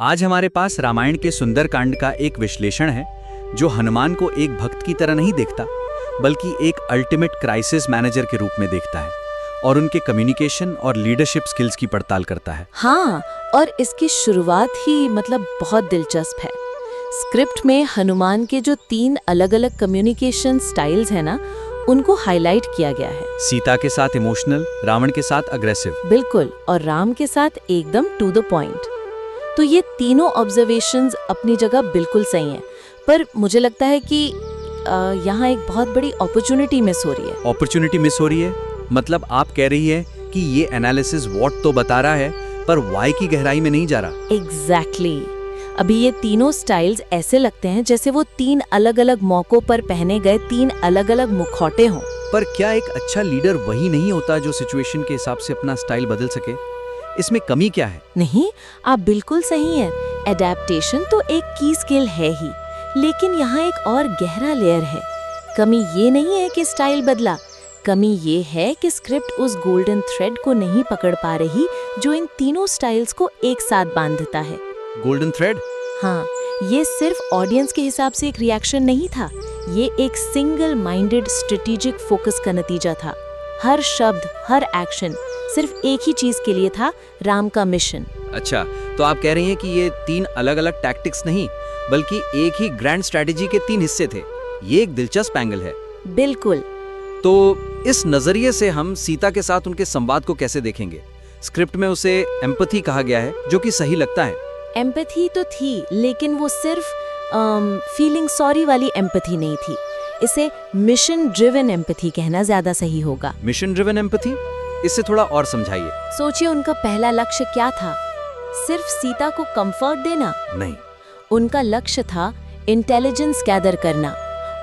आज हमारे पास रामायण के सुंदरकांड का एक विश्लेषण है जो हनुमान को एक भक्त की तरह नहीं देखता बल्कि एक अल्टीमेट क्राइसिस मैनेजर के रूप में देखता है और उनके कम्युनिकेशन और लीडरशिप स्किल्स की पड़ताल करता है। हाँ, और इसकी शुरुआत ही बहुत दिलचस्प है। स्क्रिप्ट में हनुमान के जो 3 अलग-अलग कम्युनिकेशन स्टाइल्स हैं ना, उनको हाईलाइट किया गया है। सीता के साथ इमोशनल, रावण के साथ अग्रेसिव। बिल्कुल, और राम के साथ एकदम टू द पॉइंट। तो ये तीनों ऑब्जर्वेशंस अपनी जगह बिल्कुल सही हैं, पर मुझे लगता है कि यहाँ एक बहुत बड़ी अपॉर्चुनिटी मिस हो रही है। अपॉर्चुनिटी मिस हो रही है? मतलब आप कह रही है कि ये एनालिसिस व्हाट तो बता रहा है पर व्हाई की गहराई में नहीं जा रहा। एग्जैक्टली। अभी ये तीनों स्टाइल्स ऐसे लगते हैं जैसे वो 3 अलग-अलग मौकों पर पहने गए 3 अलग-अलग मुखौटे हों। पर क्या एक अच्छा लीडर वही नहीं होता जो सिचुएशन के हिसाब से अपना स्टाइल बदल सके? इसमें कमी क्या है? नहीं, आप बिल्कुल सही हैं। एडेप्टेशन तो एक की स्किल है ही, लेकिन यहाँ एक और गहरा लेयर है। कमी ये नहीं है कि स्टाइल बदला, कमी ये है कि स्क्रिप्ट उस गोल्डन थ्रेड को नहीं पकड़ पा रही जो इन तीनों स्टाइल्स को एक साथ बांधता है। Golden thread? हाँ, ये सिर्फ ऑडियंस के हिसाब से एक रिएक्शन नहीं था, ये एक सिंगल माइंडेड स्ट्रेटेजिक फोकस का नतीजा था। हर शब्द, हर एक्शन सिर्फ एक ही चीज के लिए था, राम का मिशन। अच्छा, तो आप कह रही हैं कि ये 3 अलग-अलग टैक्टिक्स नहीं बल्कि एक ही ग्रैंड स्ट्रेटेजी के 3 हिस्से थे। ये एक दिलचस्प एंगल है। बिल्कुल। तो इस नजरिए से हम सीता के साथ उनके संवाद को कैसे देखेंगे? स्क्रिप्ट में उसे एम्पैथी कहा गया है, जो कि सही लगता है। एम्पैथी तो थी, लेकिन वो सिर्फ फीलिंग सॉरी वाली एम्पैथी नहीं थी। इसे मिशन ड्रिवन एम्पैथी कहना ज्यादा सही होगा। Mission driven empathy? इससे थोड़ा और समझाइए। सोचिए, उनका पहला लक्ष्य क्या था? सिर्फ सीता को कंफर्ट देना? नहीं, उनका लक्ष्य था इंटेलिजेंस गैदर करना,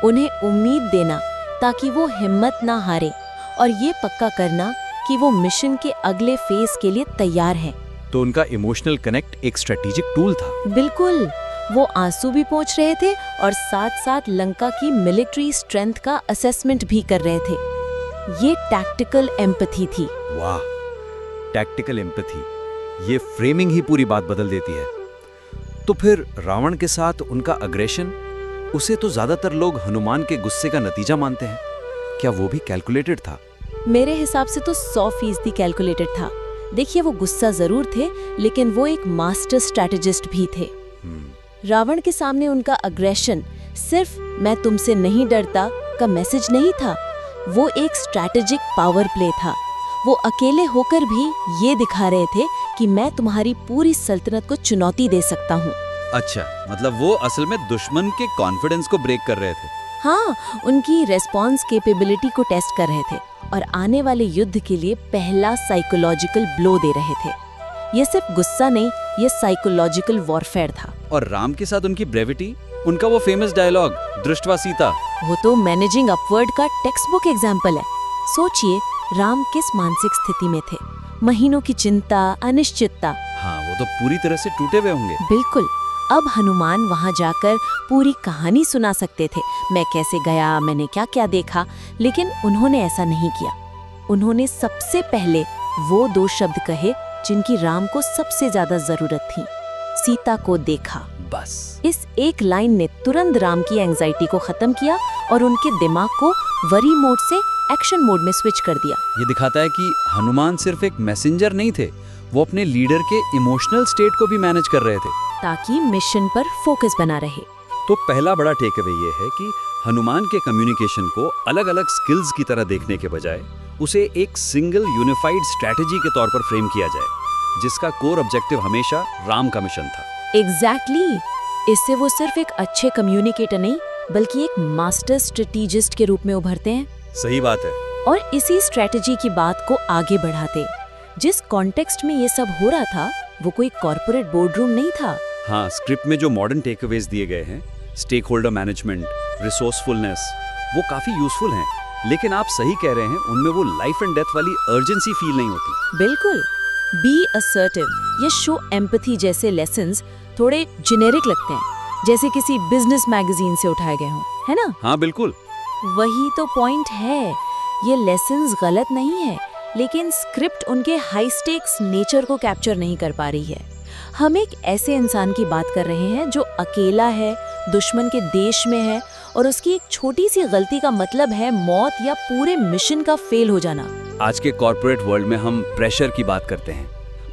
उन्हें उम्मीद देना ताकि वो हिम्मत ना हारे, और ये पक्का करना कि वो मिशन के अगले फेज के लिए तैयार हैं। तो उनका इमोशनल कनेक्ट एक स्ट्रेटेजिक टूल था। बिल्कुल, वो आंसू भी पोंछ रहे थे और साथ साथ लंका की मिलिट्री स्ट्रेंथ का असेसमेंट भी कर रहे थे। ये टैक्टिकल एम्पैथी थी। वाह, टैक्टिकल एम्पैथी, ये फ्रेमिंग ही पूरी बात बदल देती है। तो फिर रावण के साथ उनका अग्रेशन, उसे तो ज्यादातर लोग हनुमान के गुस्से का नतीजा मानते हैं। क्या वो भी कैलकुलेटेड था? मेरे हिसाब से तो 100% कैलकुलेटेड था। देखिए, वो गुस्सा जरूर थे, लेकिन वो एक मास्टर स्ट्रैटेजिस्ट भी थे। रावण के सामने उनका अग्रेशन सिर्फ मैं तुमसे नहीं डरता का मैसेज नहीं था, वो एक स्ट्रैटेजिक पावर प्ले था। वो अकेले होकर भी ये दिखा रहे थे कि मैं तुम्हारी पूरी सल्तनत को चुनौती दे सकता हूँ। अच्छा, मतलब वो असल में दुश्मन के कॉन्फिडेंस को ब्रेक कर रहे थे। हाँ, उनकी रेस्पॉन्स कैपेबिलिटी को टेस्ट कर रहे थे और आने वाले युद्ध के लिए पहला साइकोलॉजिकल ब्लो दे रहे थे। ये सिर्फ गुस्सा नहीं, ये साइकोलॉजिकल वॉरफेयर था। और राम के साथ उनकी ब्रेविटी, उनका वो फेमस डायलॉग दृष्टवा सीता, वो तो मैनेजिंग अपवर्ड का टेक्स्ट बुक एग्जाम्पल है। सोचिए, राम किस मानसिक स्थिति में थे? महीनों की चिंता, अनिश्चितता। हाँ, वो तो पूरी तरह से टूटे हुए होंगे। बिल्कुल। अब हनुमान वहां जाकर पूरी कहानी सुना सकते थे, मैं कैसे गया, मैंने क्या क्या देखा, लेकिन उन्होंने ऐसा नहीं किया। उन्होंने सबसे पहले वो 2 शब्द कहे जिनकी राम को सबसे ज्यादा जरूरत थी, सीता को देखा। बस इस एक लाइन ने तुरंत राम की एंजाइटी को खत्म किया और उनके दिमाग को वरी मोड से एक्शन मोड में स्विच कर दिया। ये दिखाता है कि हनुमान सिर्फ एक मैसेंजर नहीं थे, वो अपने लीडर के इमोशनल स्टेट को भी मैनेज कर रहे थे ताकि मिशन पर फोकस बना रहे। तो पहला बड़ा टेक अवे ये है कि हनुमान के कम्युनिकेशन को अलग अलग स्किल्स की तरह देखने के बजाय उसे एक सिंगल यूनिफाइड स्ट्रैटेजी के तौर पर फ्रेम किया जाए, जिसका कोर ऑब्जेक्टिव हमेशा राम का मिशन था। एग्जैक्टली। इससे वो सिर्फ एक अच्छे कम्युनिकेटर नहीं बल्कि एक मास्टर स्ट्रेटेजिस्ट के रूप में उभरते हैं। सही बात है। और इसी स्ट्रेटेजी की बात को आगे बढ़ाते। जिस कॉन्टेक्स्ट में ये सब हो रहा था, वो कोई कॉर्पोरेट बोर्डरूम नहीं था। हाँ, स्क्रिप्ट में जो मॉडर्न टेकअवेज दिए गए हैं, स्टेक होल्डर मैनेजमेंट, रिसोर्सफुलनेस, वो काफी यूजफुल हैं, लेकिन आप सही कह रहे हैं, उनमें वो लाइफ एंड डेथ वाली अर्जेंसी फील नहीं होती। बिल्कुल। बी असर्टिव या शो एम्पैथी जैसे लेसन्स थोड़े जेनेरिक लगते हैं, जैसे किसी बिजनेस मैगजीन से उठाए गए हों, है ना? हाँ, बिल्कुल। वही तो पॉइंट है। ये लेसन्स गलत नहीं है, लेकिन स्क्रिप्ट उनके हाई स्टेक्स नेचर को कैप्चर नहीं कर पा रही है। हम एक ऐसे इंसान की बात कर रहे हैं जो अकेला है, दुश्मन के देश में है और उसकी एक छोटी सी गलती का मतलब है मौत या पूरे मिशन का फेल हो जाना। आज के कॉर्पोरेट वर्ल्ड में हम प्रेशर की बात करते हैं,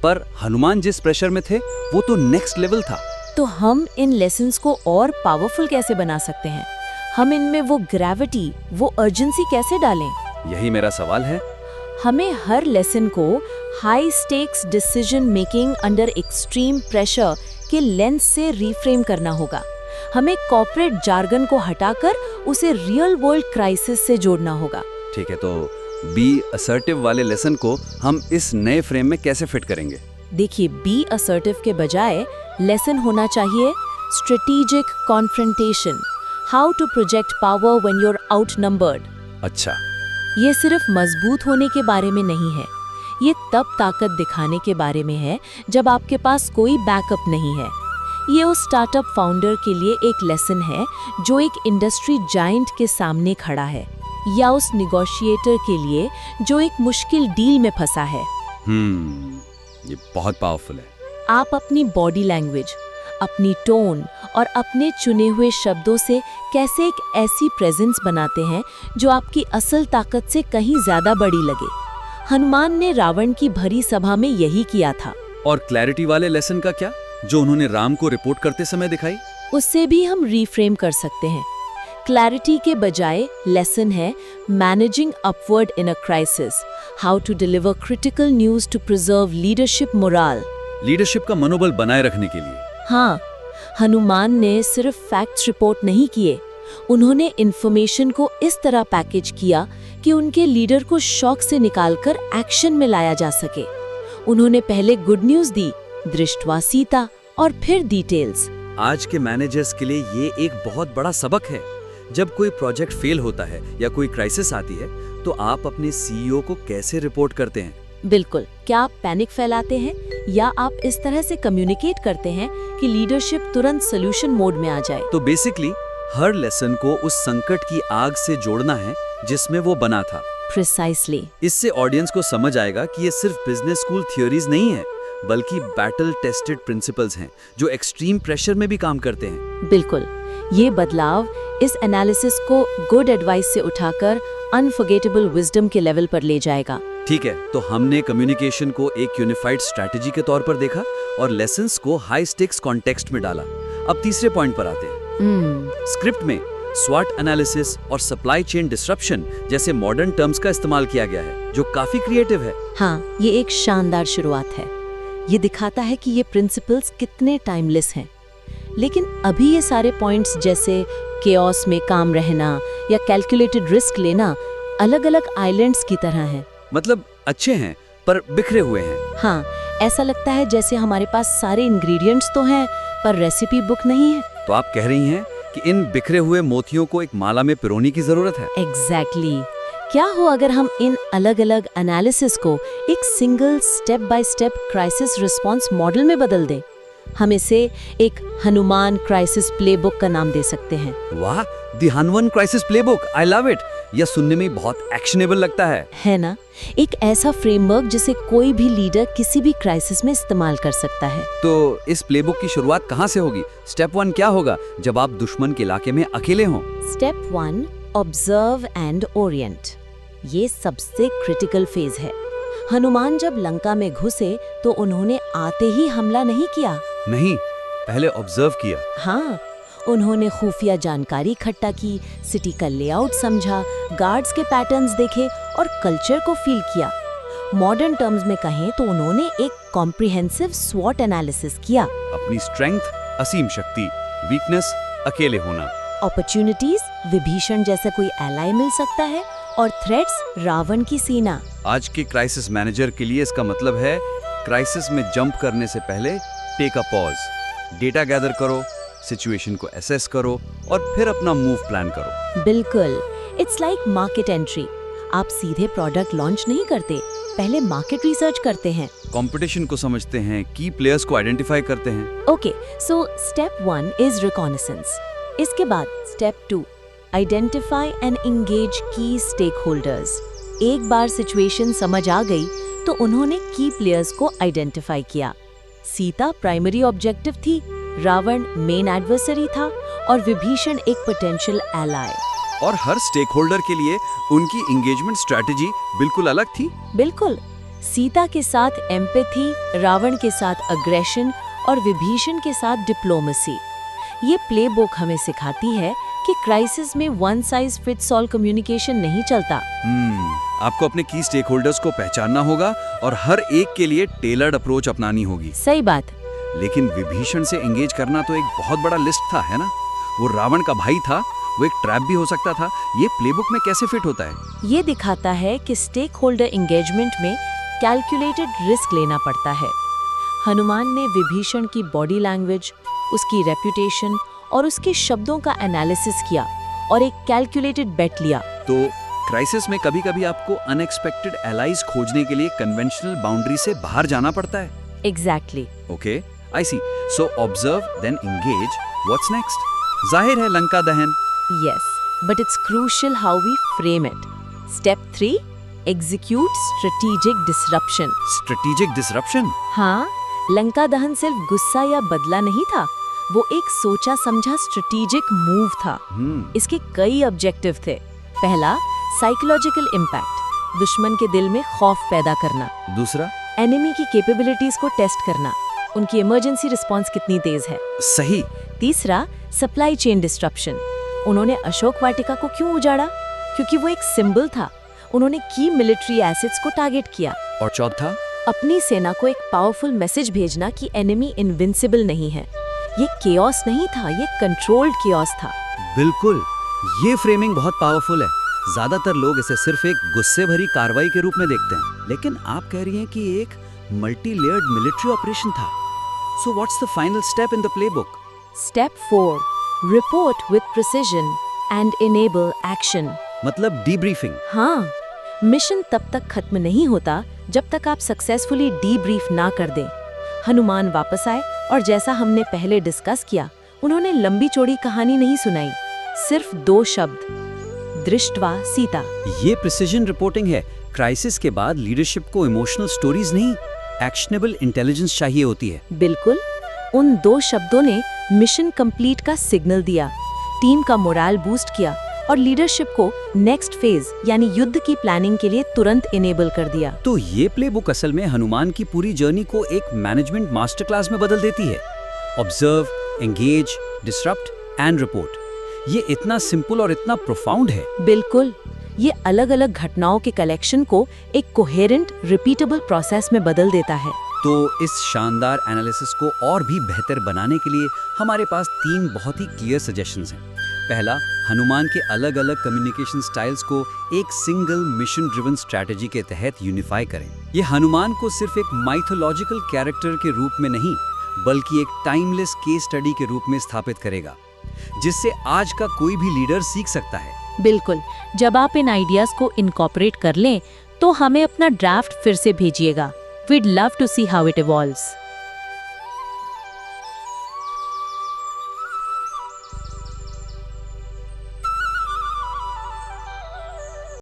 पर हनुमान जिस प्रेशर में थे वो तो नेक्स्ट लेवल था। तो हम इन लेसन्स को और पावरफुल कैसे बना सकते हैं? हम इनमें वो ग्रेविटी, वो अर्जेंसी कैसे डालें? यही मेरा सवाल है। हमें हर लेसन को high stakes decision making under extreme pressure के लेंस से रीफ्रेम करना होगा। हमें कॉर्पोरेट जार्गन को हटाकर उसे रियल वर्ल्ड क्राइसिस से जोड़ना होगा। ठीक है, तो बी असर्टिव वाले लेसन को हम इस नए फ्रेम में कैसे फिट करेंगे? देखिए, बी असर्टिव के बजाय लेसन होना चाहिए strategic confrontation, how to project power when you are outnumbered. अच्छा, ये सिर्फ मजबूत होने के बारे में नहीं है, ये तब ताकत दिखाने के बारे में है जब आपके पास कोई बैकअप नहीं है। ये उस स्टार्टअप फाउंडर के लिए एक लेसन है जो एक इंडस्ट्री जायंट के सामने खड़ा है, या उस निगोशिएटर के लिए जो एक मुश्किल डील में फंसा है। ये बहुत पावरफुल है। आप अपनी बॉडी लैंग्वेज, अपनी टोन और अपने चुने हुए शब्दों से कैसे एक ऐसी प्रेजेंस बनाते हैं जो आपकी असल ताकत से कहीं ज्यादा बड़ी लगे। हनुमान ने रावण की भरी सभा में यही किया था। और क्लैरिटी वाले लेसन का क्या, जो उन्होंने राम को रिपोर्ट करते समय दिखाई? उससे भी हम रीफ्रेम कर सकते हैं। क्लैरिटी के बजाय लेसन है managing upward in a crisis, how to deliver critical news to preserve leadership morale. Leadership का मनोबल बनाए रखने के लिए। हाँ, हनुमान ने सिर्फ फैक्ट्स रिपोर्ट नहीं किए, उन्होंने इन्फॉर्मेशन को इस तरह पैकेज किया कि उनके लीडर को शॉक से निकालकर एक्शन में लाया जा सके। उन्होंने पहले गुड न्यूज दी, दृष्टवा सीता, और फिर डिटेल्स। आज के मैनेजर्स के लिए ये एक बहुत बड़ा सबक है। जब कोई प्रोजेक्ट फेल होता है या कोई क्राइसिस आती है, तो आप अपने सीईओ को कैसे रिपोर्ट करते हैं? बिल्कुल, क्या आप पैनिक फैलाते हैं या आप इस तरह से कम्युनिकेट करते हैं कि लीडरशिप तुरंत सॉल्यूशन मोड में आ जाए? तो बेसिकली हर लेसन को उस संकट की आग से जोड़ना है जिसमें वो बना था। प्रिसाइसली। इससे ऑडियंस को समझ आएगा कि ये सिर्फ बिजनेस स्कूल थियोरीज नहीं है, बल्कि बैटल टेस्टेड प्रिंसिपल्स हैं जो एक्सट्रीम प्रेशर में भी काम करते हैं। बिल्कुल, ये बदलाव इस एनालिसिस को गुड एडवाइस से उठाकर अनफॉरगेटेबल विजडम के लेवल पर ले जाएगा। ठीक है, तो हमने कम्युनिकेशन को एक यूनिफाइड स्ट्रैटेजी के तौर पर देखा और लेसन्स को हाई स्टेक्स कॉन्टेक्स्ट में डाला। अब तीसरे पॉइंट पर आते हैं। स्क्रिप्ट में स्वॉट एनालिसिस और सप्लाई चेन डिसरप्शन जैसे मॉडर्न टर्म्स का इस्तेमाल किया गया है, जो काफी क्रिएटिव है। हाँ, ये एक शानदार शुरुआत है। ये दिखाता है कि ये प्रिंसिपल्स कितने टाइमलेस हैं। लेकिन अभी ये सारे पॉइंट्स जैसे केओस में काम रहना या कैलकुलेटेड रिस्क लेना अलग-अलग आइलैंड्स की तरह हैं। मतलब अच्छे हैं पर बिखरे हुए हैं। हाँ, ऐसा लगता है जैसे हमारे पास सारे इंग्रेडिएंट्स तो हैं पर रेसिपी बुक नहीं है। तो आप कह रही हैं कि इन बिखरे हुए मोतियों को एक माला में पिरोने की जरूरत है। एग्जैक्टली। क्या हो अगर हम इन अलग-अलग एनालिसिस को एक single step by step crisis response model में बदल दें? हम इसे एक हनुमान क्राइसिस प्लेबुक का नाम दे सकते हैं। वाह, the Hanuman crisis playbook, I love it. यह सुनने में बहुत एक्शनेबल लगता है ना? एक ऐसा फ्रेमवर्क जिसे कोई भी लीडर किसी भी क्राइसिस में इस्तेमाल कर सकता है। तो इस प्लेबुक की शुरुआत कहाँ से होगी? स्टेप 1 क्या होगा जब आप दुश्मन के इलाके में अकेले हों? Step 1, observe and Orient. ये सबसे क्रिटिकल फेज है। हनुमान जब लंका में घुसे तो उन्होंने आते ही हमला नहीं किया। नहीं, पहले ऑब्जर्व किया। हाँ, उन्होंने खुफिया जानकारी इकट्ठा की, सिटी का लेआउट समझा, गार्ड्स के पैटर्न्स देखे और कल्चर को फील किया। मॉडर्न टर्म्स में कहें तो उन्होंने एक कॉम्प्रिहेंसिव स्वॉट एनालिसिस किया। अपनी स्ट्रेंथ, असीम शक्ति, वीकनेस, अकेले होना, अपॉर्चुनिटीज, विभीषण जैसा कोई एलाई मिल सकता है, और थ्रेट्स, रावण की सेना। आज के क्राइसिस मैनेजर के लिए इसका मतलब है क्राइसिस में जंप करने से पहले take a pause, data gather करो, सिचुएशन को एसेस करो और फिर अपना मूव प्लान करो। बिल्कुल, इट्स लाइक मार्केट एंट्री। आप सीधे प्रोडक्ट लॉन्च नहीं करते, पहले मार्केट रिसर्च करते हैं, कंपटीशन को समझते हैं, की प्लेयर्स को आइडेंटिफाई करते हैं। Okay, so step 1 is reconnaissance. इसके बाद स्टेप 2, आइडेंटिफाई एंड एंगेज की स्टेक होल्डर्स। एक बार सिचुएशन समझ आ गई तो उन्होंने की प्लेयर्स को आइडेंटिफाई किया। सीता प्राइमरी ऑब्जेक्टिव थी, रावण मेन एडवर्सरी था और विभीषण एक पोटेंशियल एलाय। और हर स्टेक होल्डर के लिए उनकी एंगेजमेंट स्ट्रेटजी बिल्कुल अलग थी। बिल्कुल, सीता के साथ एम्पैथी, रावण के साथ अग्रेशन और विभीषण के साथ डिप्लोमेसी। ये प्लेबुक हमें सिखाती है कि क्राइसिस में one size fits all communication नहीं चलता। आपको अपने की स्टेक होल्डर्स को पहचानना होगा और हर एक के लिए टेलर्ड अप्रोच अपनानी होगी। सही बात। लेकिन विभीषण से एंगेज करना तो एक बहुत बड़ा लिस्ट था, है ना? वो रावण का भाई था, वो एक ट्रैप भी हो सकता था। ये प्लेबुक में कैसे फिट होता है? ये दिखाता है कि स्टेक होल्डर एंगेजमेंट में कैलकुलेटेड रिस्क लेना पड़ता है। हनुमान ने विभीषण की बॉडी लैंग्वेज, उसकी रेपुटेशन और उसके शब्दों का एनालिसिस किया और एक कैलकुलेटेड बेट लिया। तो क्राइसिस में कभी-कभी आपको अनएक्सपेक्टेड एलाइज खोजने के लिए कन्वेंशनल बाउंड्री से बाहर जाना पड़ता है। Exactly. Okay, I see. So observe then engage, what's next? जाहिर है लंका दहन। Yes, but it's crucial how we frame it. Step 3, execute strategic disruption. Strategic disruption? हाँ, लंका दहन सिर्फ गुस्सा या बदला नहीं था, वो एक सोचा समझा स्ट्रेटेजिक मूव था। इसके कई ऑब्जेक्टिव थे। पहला, साइकोलॉजिकल इम्पैक्ट, दुश्मन के दिल में खौफ पैदा करना। दूसरा? एनिमी की कैपेबिलिटीज को टेस्ट करना, उनकी इमरजेंसी रिस्पांस कितनी तेज है। सही। तीसरा, सप्लाई चेन डिस्ट्रप्शन। उन्होंने अशोक वाटिका को क्यों उजाड़ा? क्योंकि वो एक सिंबल था। उन्होंने की मिलिट्री एसेट्स को टारगेट किया। और चौथा? अपनी सेना को एक पावरफुल मैसेज भेजना कि एनिमी इनविंसिबल नहीं है। ये केओस नहीं था, ये कंट्रोल्ड केओस था। बिल्कुल, ये फ्रेमिंग बहुत पावरफुल है। ज्यादातर लोग इसे सिर्फ एक गुस्से भरी कार्रवाई के रूप में देखते हैं, लेकिन आप कह रही हैं कि एक मल्टी लेयर्ड मिलिट्री ऑपरेशन था। So what's the final step in the playbook? Step 4, report with precision and enable action. मतलब डीब्रीफिंग। हाँ, मिशन तब तक खत्म नहीं होता जब तक आप सक्सेसफुली डीब्रीफ ना कर दें। हनुमान वापस आए और जैसा हमने पहले डिस्कस किया, उन्होंने लंबी चौड़ी कहानी नहीं सुनाई, सिर्फ 2 शब्द, दृष्टवा सीता। ये प्रिसिजन रिपोर्टिंग है। क्राइसिस के बाद लीडरशिप को इमोशनल स्टोरीज नहीं, एक्शनेबल इंटेलिजेंस चाहिए होती है। बिल्कुल, उन 2 शब्दों ने मिशन कंप्लीट का सिग्नल दिया, टीम का मोराल बूस्ट किया और लीडरशिप को नेक्स्ट फेज यानी युद्ध की प्लानिंग के लिए तुरंत इनेबल कर दिया। तो ये प्लेबुक असल में हनुमान की पूरी जर्नी को एक मैनेजमेंट मास्टर क्लास में बदल देती है। Observe, engage, disrupt and report. ये इतना सिंपल और इतना प्रोफाउंड है। बिल्कुल, ये अलग अलग घटनाओं के कलेक्शन को एक कोहेरेंट रिपीटेबल प्रोसेस में बदल देता है। तो इस शानदार एनालिसिस को और भी बेहतर बनाने के लिए हमारे पास 3 बहुत ही क्लियर सजेशंस हैं। पहला, हनुमान के अलग अलग कम्युनिकेशन स्टाइल्स को एक सिंगल मिशन ड्रिवन स्ट्रैटेजी के तहत यूनिफाई करें। ये हनुमान को सिर्फ एक माइथोलॉजिकल कैरेक्टर के रूप में नहीं, बल्कि एक टाइमलेस केस स्टडी के रूप में स्थापित करेगा, जिससे आज का कोई भी लीडर सीख सकता है। बिल्कुल, जब आप इन आइडियाज को इनकॉर्पोरेट कर लें, तो हमें अपना ड्राफ्ट फिर से भेजिएगा। We'd love to see how it evolves.